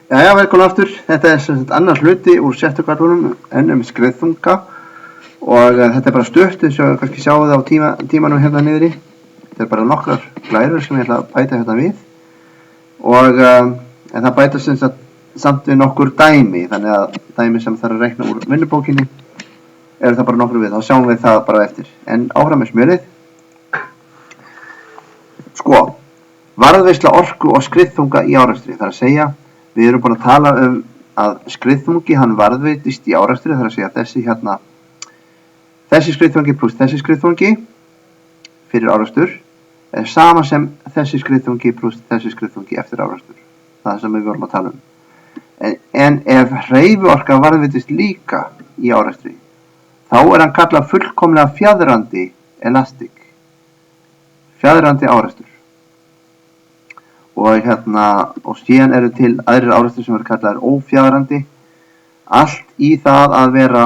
Jæja, velkomin aftur. Þetta sem sagt annar hluti úr settugarðunum enn skriðþunga og þetta bara stutt eins og kannski sjáu það á tímanum hérna niðri. Þetta bara nokkrar glærur sem ég ætla að bæta hérna við og en það bætast sem sagt samt við nokkur dæmi, þannig að dæmi sem þarf að reikna úr vinnubókinni eru það bara nokkur við, þá sjáum við það bara eftir. En áfram með smjörið. Sko, varðveisla orku og skriðþunga í árekstri, það er að segja við erum búin að tala að skriðþungi hann varðveitist í árekstri, það er að segja þessi skriðþungi pluss þessi skriðþungi fyrir árekstur er sama sem þessi skriðþungi pluss þessi skriðþungi eftir árekstur. Það sem við vorum að tala um. En ef hreyfiorka varðveitist líka í árekstri, þá er hann kallað fullkomlega fjaðrandi elastic. Fjaðrandi árekstur. Og síðan eru til aðrir árekstur sem eru kallaðir ófjaðrandi. Allt í það að vera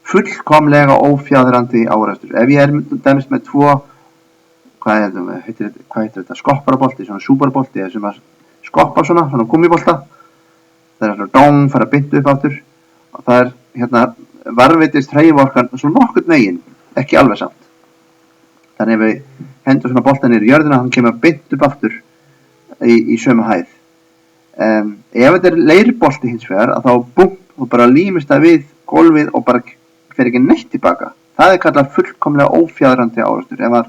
fullkomlega ófjaðrandi árekstur. Ef ég er dæmis með tvo, hvað heitir þetta, skopparabolti, svona súparbolti, sem að skoppa svona gúmmibolta. Það er svona dong, fara beint upp aftur. Og það er varðveitist hreyfiorkan svona nokkurn veginn, ekki alveg samt. Þannig ef við hendum svona boltan niður í jörðina, hann kemur beint upp aftur í sömu hæð. Ef þetta er leirbolti hins vegar, að þá búm, og bara límist það við gólfið og bara fer ekki neitt tilbaka. Það er kallað fullkomlega ófjaðrandi árekstur. Ef það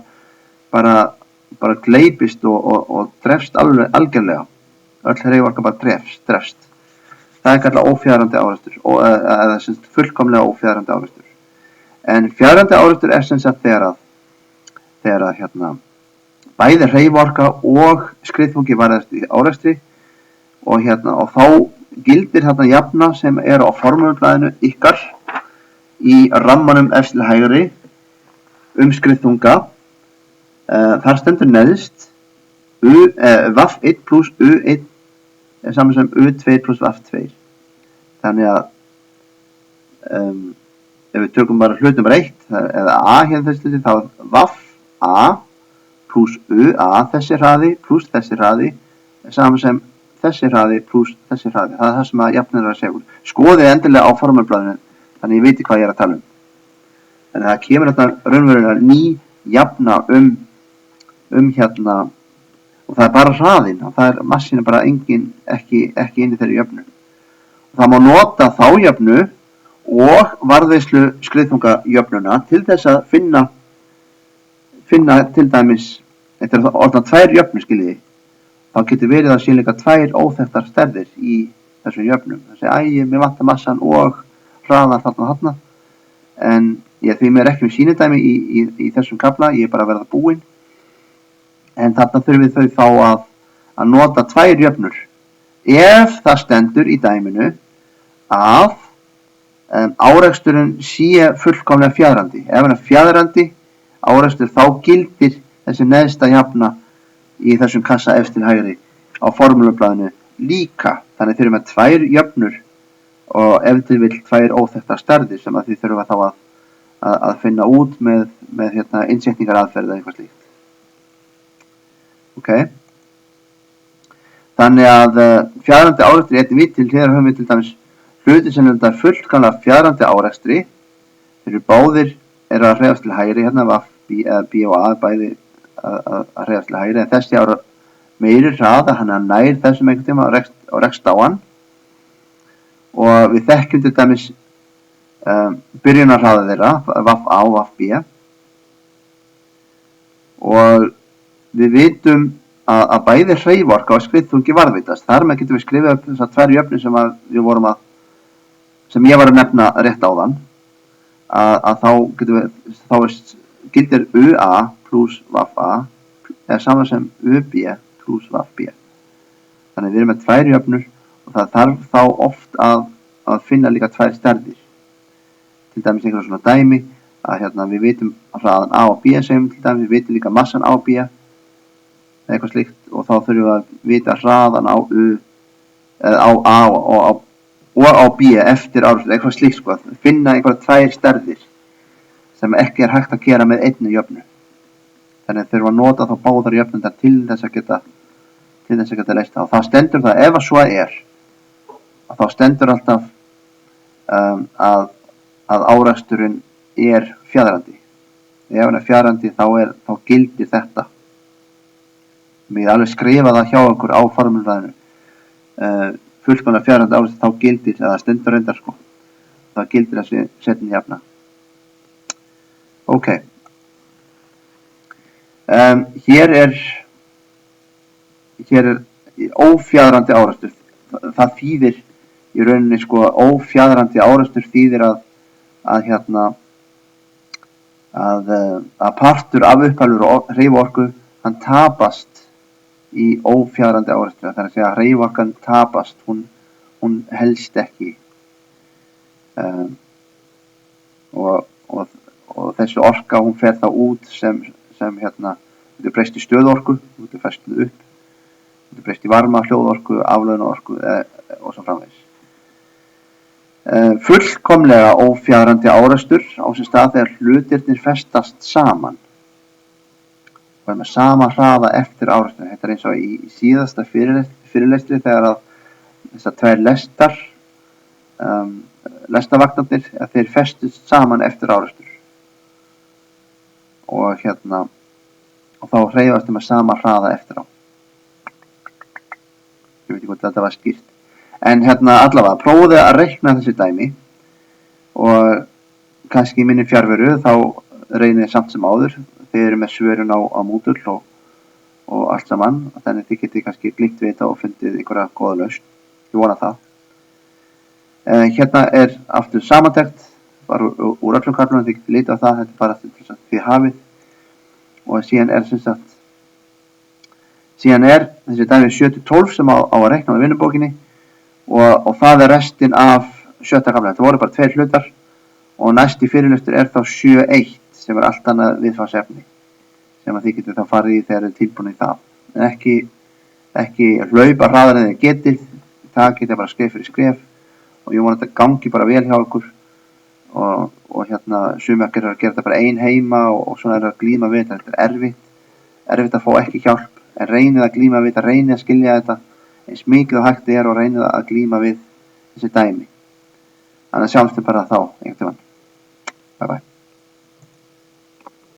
bara gleipist og drefst algjörlega. Öll hreyfiorka bara drefst. Það er kallað ófjaðrandi árekstur, eða fullkomlega ófjaðrandi árekstur. En fjaðrandi árekstur er sem sagt þegar bæði hreyfiorka og skriðþungi varðast í árekstri og þá gildir þarna jafna sem eru á formúlublaðinu ykkar í rammanum efst til hægri skriðþunga. Þar stendur neðst VAF1 plus U1 er saman sem U2 plus VAF2. Þannig að ef við tökum bara hlut nummer 1 eða A hérna þessi þá VAF A plus UA, þessi hraði plus þessi hraði er saman sem þessi hraði plus þessi hraði. Það er það sem að jafnir að segja. Skoðið endilega á formúlublaðinu þannig ég veit hvað ég er að tala um. Þannig að það kemur þetta raunverulega ný jafna og það er bara hraðin og það er massin bara ekki inn í þeirri jöfnu. Það má nota þá jöfnu og varðveislu skriðþungajöfnuna til þess að finna til dæmis, þetta er orðan 2 jöfnur skiljiði, þá getur verið að sé líka 2 óþekktar stærðir í þessum jöfnum. Mér vantar massan og hraðan þarna, en því mér er ekki með sýnidæmi í þessum kafla, ég er bara að verða búinn. En þarna þurfum við þau þá að nota 2 jöfnur. Ef það stendur í dæminu að áreksturinn sé fullkomlega fjaðrandi. Ef hann er fjaðrandi árekstur þá gildir þessi neðsta jafna í þessum kassa efst til hægri á formúlublaðinu líka. Þannig þurfum við 2 jöfnur og ef til vill 2 óþekktar stærðir sem að því þurfum við þá að finna út með innsetningaraðferð eða eitthvað slíkt. Ok. Þannig að fjaðrandi árekstur er einnig til hér höfum við til dæmis hluti sem er fullkomlega fjaðrandi árekstri. Þeir eru báðir að hreyfast til hægri VAF, B og A bæði að hreyfast til hægri, en þessi ára meiri hraða, hann nær þessum einhvern tíma og rekst á hann og við þekkjum til dæmis byrjunarhraða þeirra, VAF A og VAF B og við vitum að bæði hreyfiorka og skriðþungi varðveitast. Þar með getum við skrifað upp þessar 2 jöfnur sem ég var að nefna rétt áðan. Þá gildir UA plus VAF A er saman sem UB plus VAF B. Þannig við erum með 2 jöfnur og það þarf þá oft að finna líka 2 stærðir. Til dæmis einhverja svona dæmi að við vitum hraðan A og B segjum til dæmis, við vitum líka massan A og B eða eitthvað slíkt og þá þurfum við að vita hraðan á A og á B eftir árekstur, eitthvað slíkt sko, að finna einhverja 2 stærðir sem ekki er hægt að gera með einni jöfnu. Þannig þurfum að nota þá báðar jöfnundar til þess að geta leyst það. Og það stendur það ef að svo er þá stendur alltaf að áreksturinn er fjaðrandi. Ef hann er fjaðrandi þá gildir þetta. Við alveg skrifa það hjá okkur á formúlufræðinu. Fullkomlega fjaðrandi árekstur þá gildir, eða stendur reyndar sko, þá gildir þessi setning jafna. Ok. Hér er ófjaðrandi árekstur. Það þýðir í rauninni sko ófjaðrandi árekstur þýðir að partur af upphaflegri hreyfiorku hann tapast í ófjaðrandi árekstur. Það er að segja að hreyfiorkan tapast, hún helst ekki. Og þessi orka hún fer þá út sem þetta breyst í stöðuorku, þetta færslu upp, þetta breyst í varma, hljóðorku, aflöðunarorku og svo framvegis. Fullkomlega ófjaðrandi árekstur á sér stað þegar hlutirnir festast saman og er með sama hraða eftir árekstur. Þetta er eins og í síðasta fyrirlestri þegar að þessar tvær lestarvagnarnir þeir festust saman eftir árekstur og þá hreyfast þeir með sama hraða eftir á. Ég veit ekki hvort þetta var skýrt. En allavega, prófuðu að reikna þessi dæmi og kannski í minni fjarveru þá reynið samt sem áður. Þið eru með svörun á Moodle og allt saman, þannig þið getið kannski glímt við þetta og fundið einhverja góða lausn. Ég vona það. Hérna er aftur samantekt, bara úr öllum kaflunum, þið getið litið á það, þetta er bara til þess að þið hafið. Og síðan er þessi dæmi 7-12 sem á að reikna með vinnubókinni og það er restin af 7. kafla. Þetta voru bara 2 hlutar og næsti fyrirlestur er þá 7.1 sem er allt annað viðfangsefni sem að þið getið þá farið í þegar þið tilbúin í það. En ekki hlaupa hraðar en þið getið, það getið bara skref fyrir skref og ég vona að þetta gangi bara vel hjá ykkur og sumir að gera þetta bara ein heima og svona að glíma við þetta. Þetta er erfitt að fá ekki hjálp, en reynið að glíma við þetta, reynið að skilja þetta eins mikið og hægt er og reynið að glíma við þessi dæmi. Þannig að sjáumst þið bara þá einhvern tímann. Bye bye.